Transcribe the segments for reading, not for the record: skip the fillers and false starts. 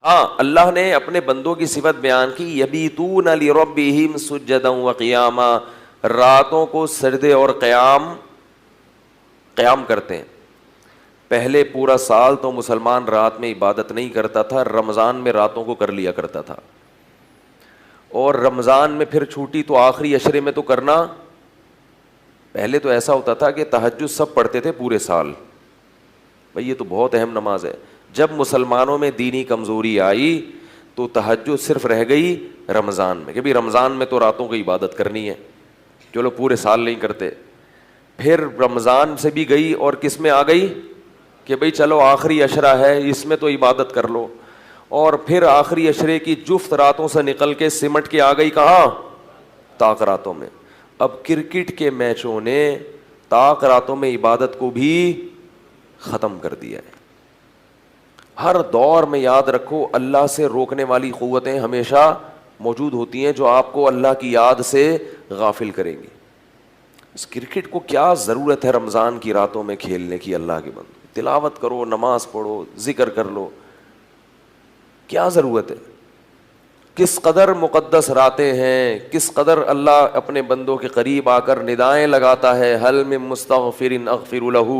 ہاں اللہ نے اپنے بندوں کی صفت بیان کی، یبیتون لربہم سجدا وقیاما، راتوں کو سجدے اور قیام کرتے ہیں۔ پہلے پورا سال تو مسلمان رات میں عبادت نہیں کرتا تھا، رمضان میں راتوں کو کر لیا کرتا تھا، اور رمضان میں پھر چھوٹی تو آخری عشرے میں تو کرنا۔ پہلے تو ایسا ہوتا تھا کہ تہجد سب پڑھتے تھے پورے سال، بھئی یہ تو بہت اہم نماز ہے۔ جب مسلمانوں میں دینی کمزوری آئی تو تہجد صرف رہ گئی رمضان میں، کہ بھی رمضان میں تو راتوں کی عبادت کرنی ہے، چلو پورے سال نہیں کرتے۔ پھر رمضان سے بھی گئی اور کس میں آ گئی کہ بھئی چلو آخری عشرہ ہے اس میں تو عبادت کر لو، اور پھر آخری عشرے کی جفت راتوں سے نکل کے سمٹ کے آ گئی کہاں؟ طاق راتوں میں۔ اب کرکٹ کے میچوں نے طاق راتوں میں عبادت کو بھی ختم کر دیا ہے۔ ہر دور میں یاد رکھو اللہ سے روکنے والی قوتیں ہمیشہ موجود ہوتی ہیں جو آپ کو اللہ کی یاد سے غافل کریں گی۔ اس کرکٹ کو کیا ضرورت ہے رمضان کی راتوں میں کھیلنے کی؟ اللہ کے بندو تلاوت کرو، نماز پڑھو، ذکر کر لو، کیا ضرورت ہے؟ کس قدر مقدس راتیں ہیں، کس قدر اللہ اپنے بندوں کے قریب آ کر ندائیں لگاتا ہے، حل من مستغفر اغفر لہ،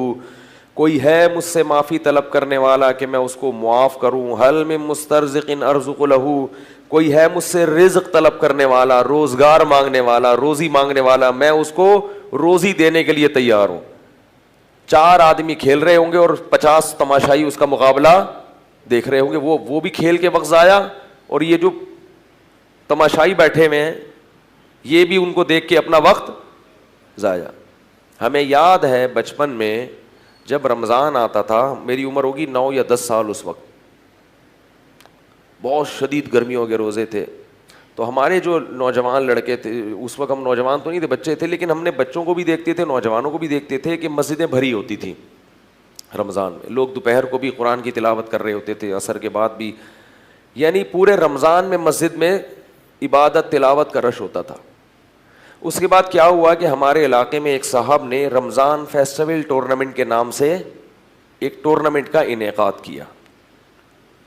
کوئی ہے مجھ سے معافی طلب کرنے والا کہ میں اس کو معاف کروں، حل من مسترزق ارزق لہ، کوئی ہے مجھ سے رزق طلب کرنے والا، روزگار مانگنے والا، روزی مانگنے والا، میں اس کو روزی دینے کے لیے تیار ہوں۔ 4 آدمی کھیل رہے ہوں گے اور 50 تماشائی اس کا مقابلہ دیکھ رہے ہوں گے، وہ بھی کھیل کے وقت ضائع، اور یہ جو تماشائی بیٹھے ہوئے ہیں یہ بھی ان کو دیکھ کے اپنا وقت ضائع۔ ہمیں یاد ہے بچپن میں جب رمضان آتا تھا، میری عمر ہوگی 9 یا 10 سال، اس وقت بہت شدید گرمیوں کے روزے تھے، تو ہمارے جو نوجوان لڑکے تھے، اس وقت ہم نوجوان تو نہیں تھے، بچے تھے، لیکن ہم نے بچوں کو بھی دیکھتے تھے، نوجوانوں کو بھی دیکھتے تھے کہ مسجدیں بھری ہوتی تھیں رمضان میں، لوگ دوپہر کو بھی قرآن کی تلاوت کر رہے ہوتے تھے، عصر کے بعد بھی، یعنی پورے رمضان میں مسجد میں عبادت تلاوت کا رش ہوتا تھا۔ اس کے بعد کیا ہوا کہ ہمارے علاقے میں ایک صاحب نے رمضان فیسٹیول ٹورنامنٹ کے نام سے ایک ٹورنامنٹ کا انعقاد کیا۔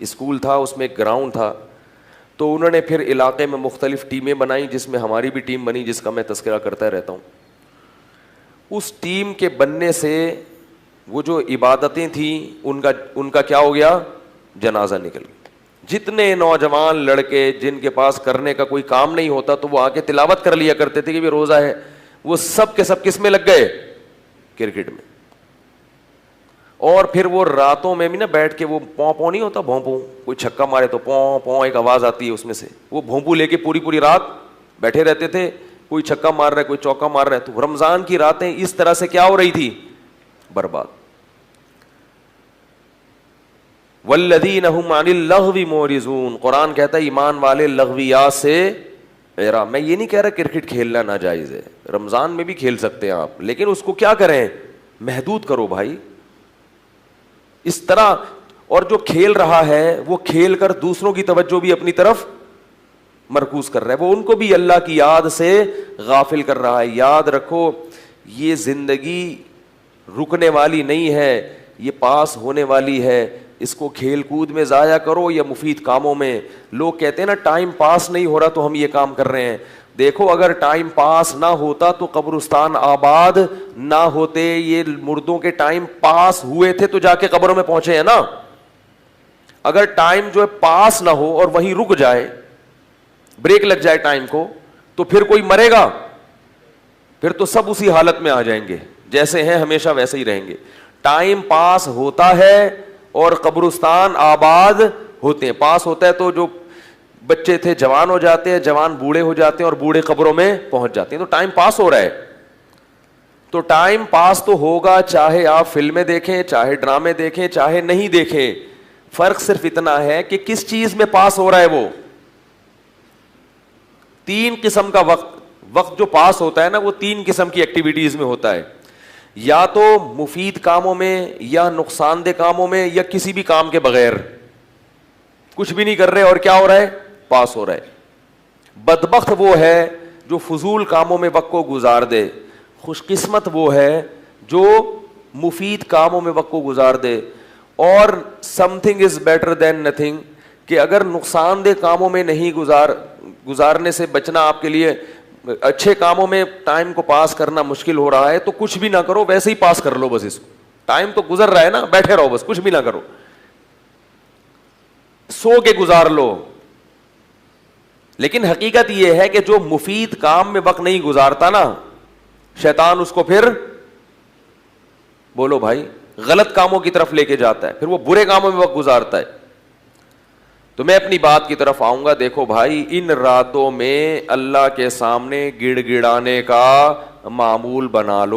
اسکول تھا، اس میں ایک گراؤنڈ تھا، تو انہوں نے پھر علاقے میں مختلف ٹیمیں بنائیں، جس میں ہماری بھی ٹیم بنی جس کا میں تذکرہ کرتا رہتا ہوں۔ اس ٹیم کے بننے سے وہ جو عبادتیں تھیں ان کا کیا ہو گیا؟ جنازہ نکل گیا۔ جتنے نوجوان لڑکے جن کے پاس کرنے کا کوئی کام نہیں ہوتا تو وہ آ کے تلاوت کر لیا کرتے تھے کہ بھی روزہ ہے، وہ سب کے سب کس میں لگ گئے؟ کرکٹ میں۔ اور پھر وہ راتوں میں بھی نا بیٹھ کے وہ پوں نہیں ہوتا، بھونپوں، کوئی چھکا مارے تو پوں ایک آواز آتی ہے اس میں سے، وہ بھونپو لے کے پوری رات بیٹھے رہتے تھے، کوئی چھکا مار رہا ہے، کوئی چوکا مار رہا ہے۔ تو رمضان کی راتیں اس طرح سے کیا ہو رہی تھی؟ برباد۔ والذین هم عن اللغو معرضون، قرآن کہتا ہے ایمان والے لغویات سے اعراض۔ میں یہ نہیں کہہ رہا کرکٹ کھیلنا ناجائز ہے، رمضان میں بھی کھیل سکتے ہیں آپ، لیکن اس کو کیا کریں؟ محدود کرو بھائی۔ اس طرح، اور جو کھیل رہا ہے وہ کھیل کر دوسروں کی توجہ بھی اپنی طرف مرکوز کر رہا ہے، وہ ان کو بھی اللہ کی یاد سے غافل کر رہا ہے۔ یاد رکھو یہ زندگی رکنے والی نہیں ہے، یہ پاس ہونے والی ہے، اس کو کھیل کود میں ضائع کرو یا مفید کاموں میں۔ لوگ کہتے ہیں نا ٹائم پاس نہیں ہو رہا تو ہم یہ کام کر رہے ہیں۔ دیکھو اگر ٹائم پاس نہ ہوتا تو قبرستان آباد نہ ہوتے، یہ مردوں کے ٹائم پاس ہوئے تھے تو جا کے قبروں میں پہنچے ہیں نا۔ اگر ٹائم جو ہے پاس نہ ہو اور وہیں رک جائے، بریک لگ جائے ٹائم کو، تو پھر کوئی مرے گا؟ پھر تو سب اسی حالت میں آ جائیں گے، جیسے ہیں ہمیشہ ویسے ہی رہیں گے۔ ٹائم پاس ہوتا ہے اور قبرستان آباد ہوتے ہیں۔ پاس ہوتا ہے تو جو بچے تھے جوان ہو جاتے ہیں، جوان بوڑھے ہو جاتے ہیں، اور بوڑھے قبروں میں پہنچ جاتے ہیں، تو ٹائم پاس ہو رہا ہے۔ تو ٹائم پاس تو ہوگا چاہے آپ فلمیں دیکھیں، چاہے ڈرامے دیکھیں، چاہے نہیں دیکھیں، فرق صرف اتنا ہے کہ کس چیز میں پاس ہو رہا ہے۔ وہ 3 قسم کا وقت جو پاس ہوتا ہے نا، وہ 3 قسم کی ایکٹیویٹیز میں ہوتا ہے، یا تو مفید کاموں میں، یا نقصان دہ کاموں میں، یا کسی بھی کام کے بغیر کچھ بھی نہیں کر رہے اور کیا ہو رہا ہے؟ پاس ہو رہا ہے۔ بدبخت وہ ہے جو فضول کاموں میں وقت کو گزار دے، خوش قسمت وہ ہے جو مفید کاموں میں وقت کو گزار دے۔ اور some thing is better than nothing, کہ اگر نقصان دہ کاموں میں نہیں گزارنے سے بچنا آپ کے لیے، اچھے کاموں میں ٹائم کو پاس کرنا مشکل ہو رہا ہے تو کچھ بھی نہ کرو، ویسے ہی پاس کر لو بس اس کو، ٹائم تو گزر رہا ہے نا، بیٹھے رہو بس، کچھ بھی نہ کرو، سو کے گزار لو. لیکن حقیقت یہ ہے کہ جو مفید کام میں وقت نہیں گزارتا نا، شیطان اس کو پھر، بولو بھائی، غلط کاموں کی طرف لے کے جاتا ہے، پھر وہ برے کاموں میں وقت گزارتا ہے. تو میں اپنی بات کی طرف آؤں گا. دیکھو بھائی، ان راتوں میں اللہ کے سامنے گڑ گڑانے کا معمول بنا لو.